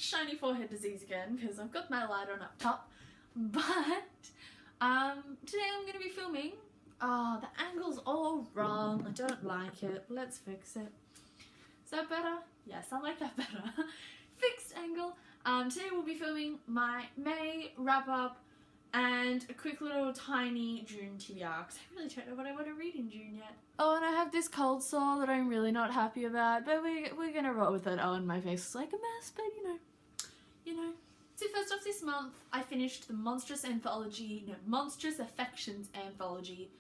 shiny forehead disease again because I've got my light on up top. But today I'm going to be filming. Oh, the angle's all wrong. I don't like it. Let's fix it. Is that better? Yes, I like that better. Fixed angle. Today we'll be filming my May wrap up and a quick little tiny June TBR because I really don't know what I want to read in June yet. Oh, and I have this cold sore that I'm really not happy about, but we're gonna roll with it. Oh, and my face is like a mess, but you know. So first off this month, I finished the Monstrous Affections anthology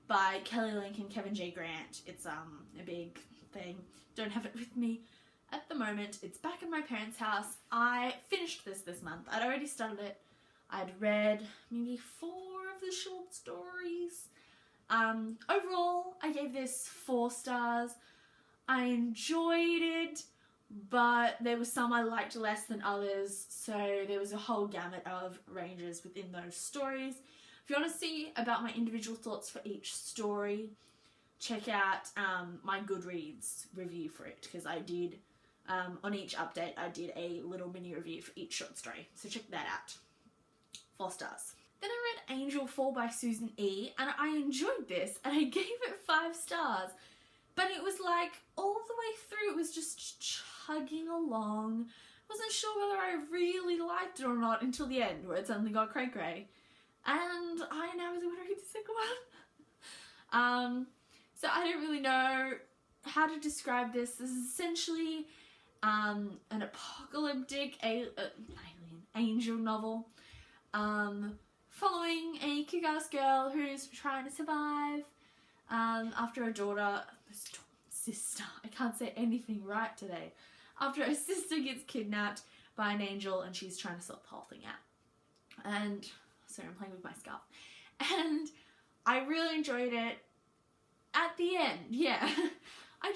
by Kelly Link and Kevin J. Grant. It's a big thing. Don't have it with me at the moment. It's back at my parents' house. I finished this month. I'd already started it. I'd read maybe 4 of the short stories. Overall, I gave this 4 stars. I enjoyed it, but there were some I liked less than others, so there was a whole gamut of ranges within those stories. If you want to see about my individual thoughts for each story, check out my Goodreads review for it, because I did, on each update, I did a little mini review for each short story, so check that out. 4 stars. Then I read Angel 4 by Susan E, and I enjoyed this, and I gave it 5 stars. But it was like, all the way through, it was just chugging along. Wasn't sure whether I really liked it or not until the end, where it suddenly got cray-cray. And I now really want to read the second one. So I don't really know how to describe this. This is essentially an apocalyptic angel novel. Following a kick-ass girl who's trying to survive after her sister, I can't say anything right today, after her sister gets kidnapped by an angel and she's trying to sort the whole thing out. And, sorry, I'm playing with my scarf. And I really enjoyed it at the end, yeah. I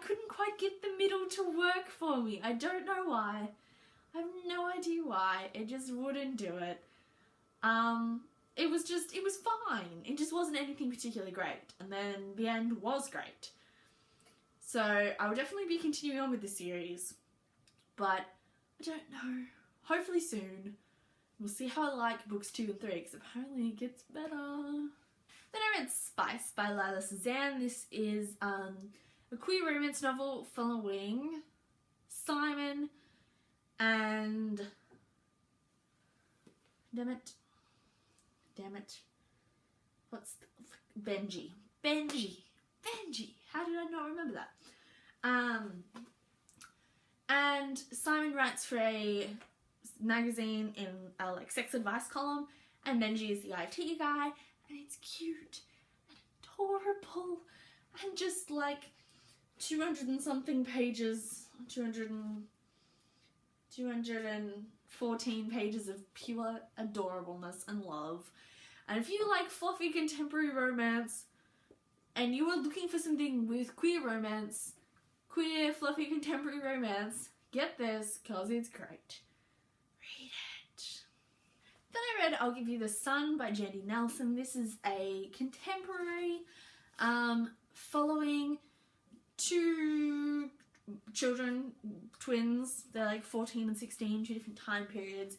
couldn't quite get the middle to work for me. I don't know why. I have no idea why. It just wouldn't do it. It was fine. It just wasn't anything particularly great. And then the end was great. So I will definitely be continuing on with the series. But I don't know. Hopefully soon. We'll see how I like books 2 and 3, because apparently it gets better. Then I read Spice by Lila Suzanne. This is a queer romance novel following Simon and damn it, what's Benji, how did I not remember that? And Simon writes for a magazine in a sex advice column, and Benji is the IT guy, and it's cute and adorable and just 200 and something pages, 214 pages of pure adorableness and love. And if you like fluffy contemporary romance and you are looking for something with queer romance, queer fluffy contemporary romance, get this, cause it's great. Read it. Then I read I'll Give You the Sun by Jandy Nelson. This is a contemporary following 2 children, twins. They're 14 and 16, 2 different time periods.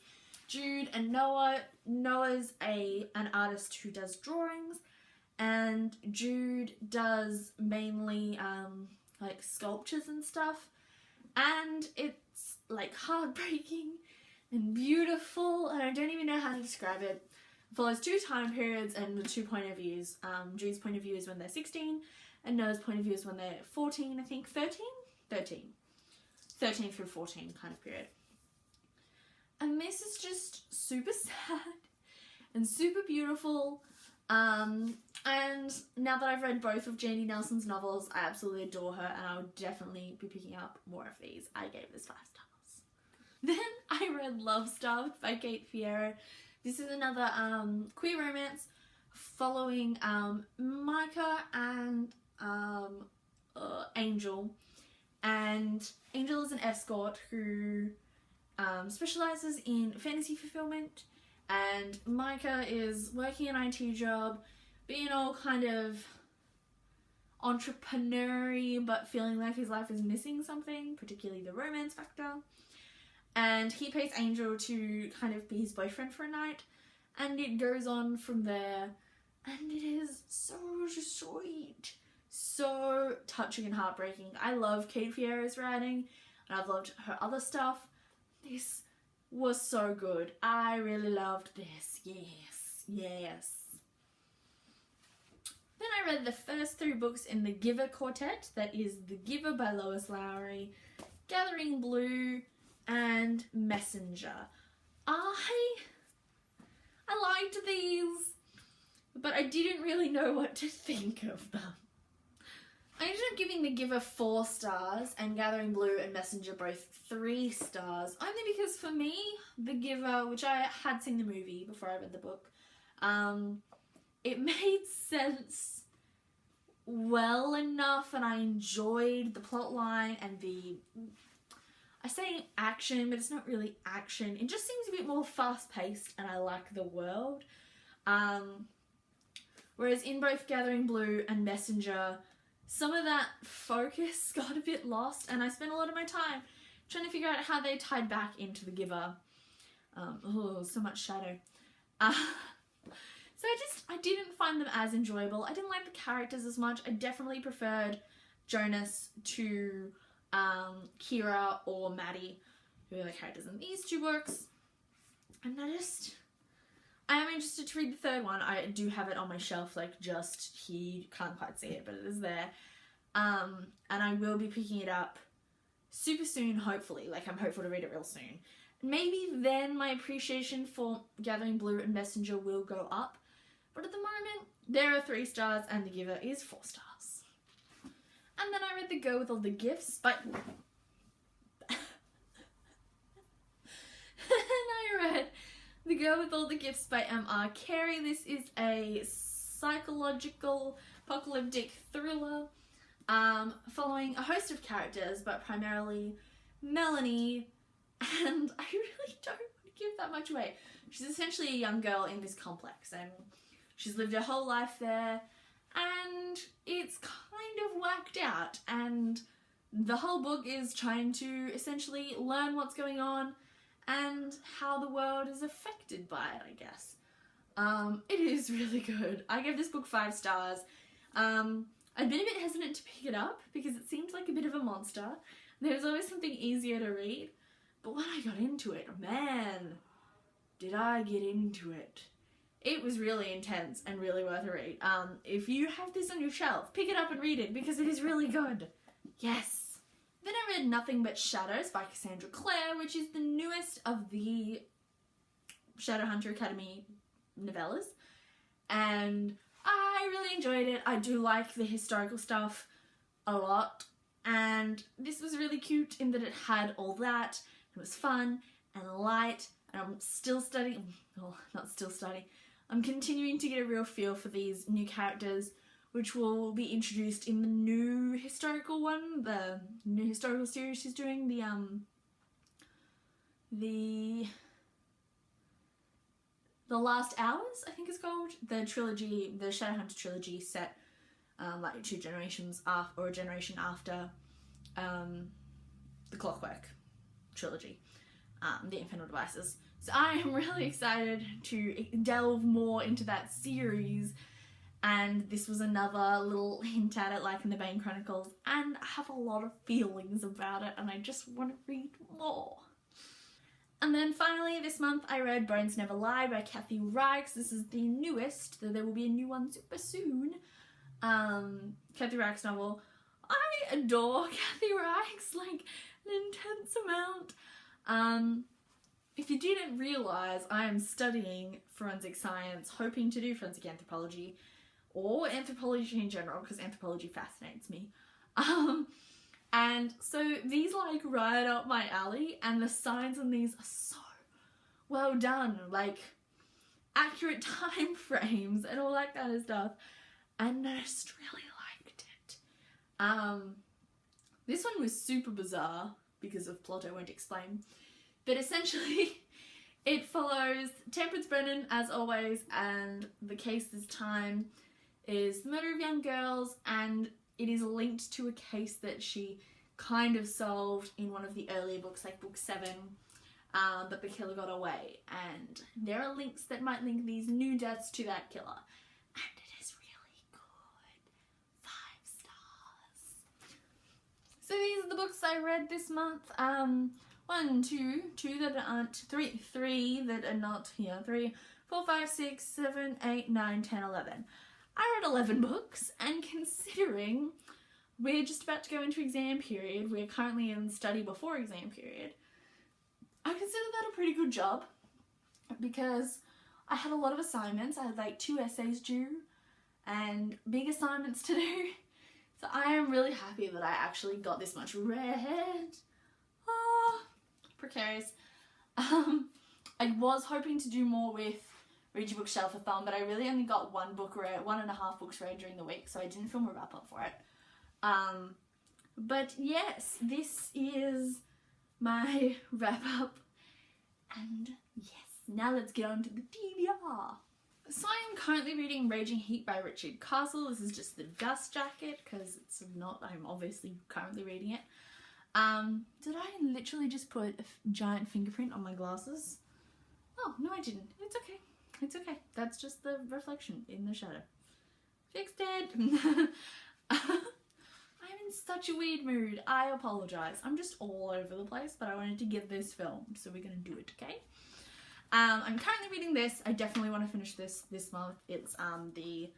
Jude and Noah. Noah's an artist who does drawings, and Jude does mainly sculptures and stuff. And it's heartbreaking and beautiful, and I don't even know how to describe it. It follows 2 time periods and the 2 point of views. Jude's point of view is when they're 16, and Noah's point of view is when they're 14, I think, 13 through 14 kind of period. And this is just super sad and super beautiful. And now that I've read both of Jandy Nelson's novels, I absolutely adore her, and I'll definitely be picking up more of these. I gave this 5 stars. Then I read Love Starved by Kate Fierro. This is another queer romance following Micah and Angel. And Angel is an escort who specialises in fantasy fulfillment, and Micah is working an IT job, being all kind of entrepreneur-y, but feeling like his life is missing something, particularly the romance factor. and he pays Angel to kind of be his boyfriend for a night, and it goes on from there, and it is so sweet, so touching and heartbreaking. I love Kate Fierro's writing, and I've loved her other stuff. This was so good. I really loved this. Yes, yes. Then I read the first 3 books in the Giver Quartet. That is The Giver by Lois Lowry, Gathering Blue, and Messenger. I liked these, but I didn't really know what to think of them. I ended up giving The Giver 4 stars and Gathering Blue and Messenger both 3 stars, only because for me, The Giver, which I had seen the movie before I read the book, it made sense well enough, and I enjoyed the plot line and the, I say action, but it's not really action. It just seems a bit more fast-paced, and I like the world. Whereas in both Gathering Blue and Messenger, some of that focus got a bit lost, and I spent a lot of my time trying to figure out how they tied back into The Giver. Oh, so much shadow. So I didn't find them as enjoyable. I didn't like the characters as much. I definitely preferred Jonas to Kira or Maddie, who are the characters in these 2 books. And I am interested to read the 3rd one. I do have it on my shelf, like just here. You can't quite see it, but it is there. And I will be picking it up super soon, hopefully. Like, I'm hopeful to read it real soon. Maybe then my appreciation for Gathering Blue and Messenger will go up. But at the moment, there are 3 stars and The Giver is 4 stars. And then I read The Girl with All the Gifts by... and I read The Girl with All the Gifts by M.R. Carey. This is a psychological apocalyptic thriller following a host of characters, but primarily Melanie. And I really don't want to give that much away. She's essentially a young girl in this complex, and she's lived her whole life there, and it's kind of whacked out, and the whole book is trying to essentially learn what's going on and how the world is affected by it, I guess. It is really good. I gave this book 5 stars. I've been a bit hesitant to pick it up because it seemed like a bit of a monster. There's always something easier to read, but when I got into it, man, did I get into it. It was really intense and really worth a read. If you have this on your shelf, pick it up and read it because it is really good. Yes. Then I read Nothing But Shadows by Cassandra Clare, which is the newest of the Shadowhunter Academy novellas. And I really enjoyed it. I do like the historical stuff a lot. And this was really cute in that it had all that. It was fun and light. And I'm still studying. Oh, not still studying. I'm continuing to get a real feel for these new characters, which will be introduced in the new historical one, the new historical series she's doing, the Last Hours, I think it's called, the trilogy, the Shadowhunter trilogy set like 2 generations after, or a generation after the Clockwork trilogy, the Infernal Devices. So I am really excited to delve more into that series, and this was another little hint at it, like in the Bane Chronicles, and I have a lot of feelings about it, and I just want to read more. And then finally this month I read Bones Never Lie by Kathy Reichs. This is the newest, though there will be a new one super soon. Kathy Reichs novel. I adore Kathy Reichs, like an intense amount. If you didn't realise, I am studying forensic science, hoping to do forensic anthropology, or anthropology in general, because anthropology fascinates me. And so these like right up my alley, and the science in these are so well done, like accurate time frames and all that kind of stuff, and I just really liked it. This one was super bizarre because of plot I won't explain, but essentially it follows Temperance Brennan as always, and the case this time is the murder of young girls, and it is linked to a case that she kind of solved in one of the earlier books, like book 7. but the killer got away, and there are links that might link these new deaths to that killer, and it is really good. 5 stars. So these are the books I read this month. 2 that aren't, 3 that are not here, 3, 4, 5, 6, 7, 8, 9, 10, 11. I read 11 books, and considering we're just about to go into exam period, we're currently in study before exam period, I consider that a pretty good job, because I had a lot of assignments. I had like 2 essays due and big assignments to do, so I am really happy that I actually got this much read. Oh, precarious. I was hoping to do more with Read Your Bookshelf-a-thon, but I really only got 1 book read, 1.5 books read during the week, so I didn't film a wrap up for it. But yes, this is my wrap up, and yes, now let's get on to the TBR. So I am currently reading Raging Heat by Richard Castle. This is just the dust jacket, because it's not, I'm obviously currently reading it. Did I literally just put a giant fingerprint on my glasses? Oh, no I didn't. It's okay. It's okay. That's just the reflection in the shadow. Fixed it. I'm in such a weird mood. I apologise. I'm just all over the place, but I wanted to get this filmed, so we're going to do it, okay? I'm currently reading this. I definitely want to finish this month. It's the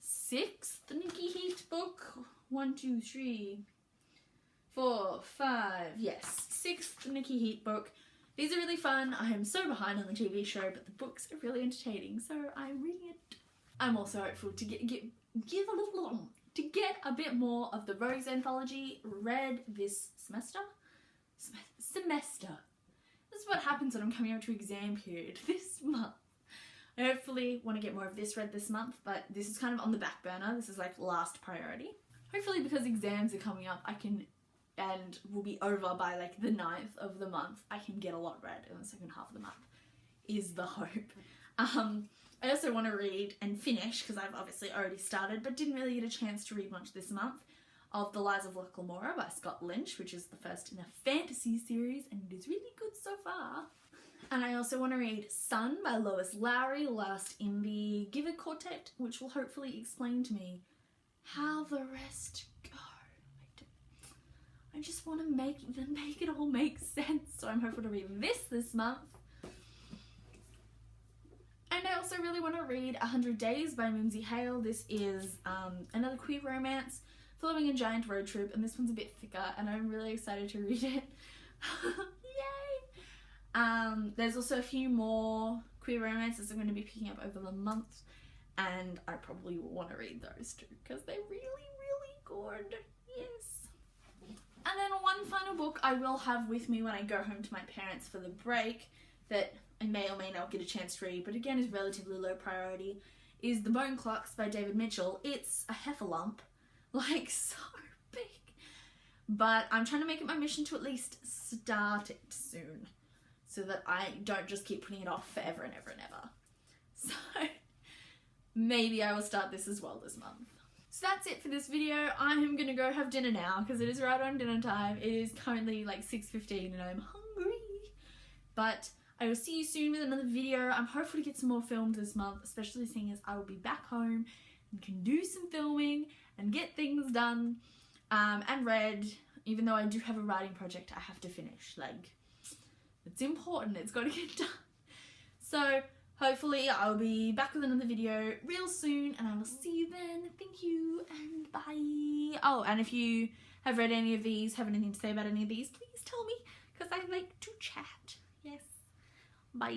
6th Nikki Heat book. 1, 2, 3, 4, 5. Yes, 6th Nikki Heat book. These are really fun. I am so behind on the TV show, but the books are really entertaining, so I'm reading it. I'm also hopeful to get a bit more of the Rose anthology read this semester. This is what happens when I'm coming up to exam period this month. I hopefully want to get more of this read this month, but this is kind of on the back burner. This is like last priority. Hopefully, because exams are coming up, I can, and will be over by like the 9th of the month, I can get a lot read in the second half of the month, is the hope. I also want to read and finish, because I've obviously already started, but didn't really get a chance to read much this month, of The Lies of Locke Lamora by Scott Lynch, which is the first in a fantasy series, and it is really good so far. And I also want to read Sun by Lois Lowry, last in the Giver Quartet, which will hopefully explain to me how the rest go. I just want to make it all make sense, so I'm hopeful to read this month. And I also really want to read 100 Days by Mimsy Hale. This is another queer romance following a giant road trip, and this one's a bit thicker, and I'm really excited to read it. Yay! There's also a few more queer romances I'm going to be picking up over the month, and I probably will want to read those too, because they're really, really good. Yes. And then one final book I will have with me when I go home to my parents for the break, that I may or may not get a chance to read, but again is relatively low priority, is The Bone Clocks by David Mitchell. It's a heffalump, like so big, but I'm trying to make it my mission to at least start it soon, so that I don't just keep putting it off forever and ever and ever. So maybe I will start this as well this month. So that's it for this video. I am gonna go have dinner now, because it is right on dinner time. It is currently like 6:15 and I'm hungry, but I will see you soon with another video. I'm hopeful to get some more filmed this month, especially seeing as I will be back home and can do some filming and get things done and read, even though I do have a writing project I have to finish. Like, it's important, it's got to get done. So hopefully I'll be back with another video real soon, and I will see you then. Thank you and bye. Oh, and if you have read any of these, have anything to say about any of these, please tell me, because I like to chat. Yes. Bye.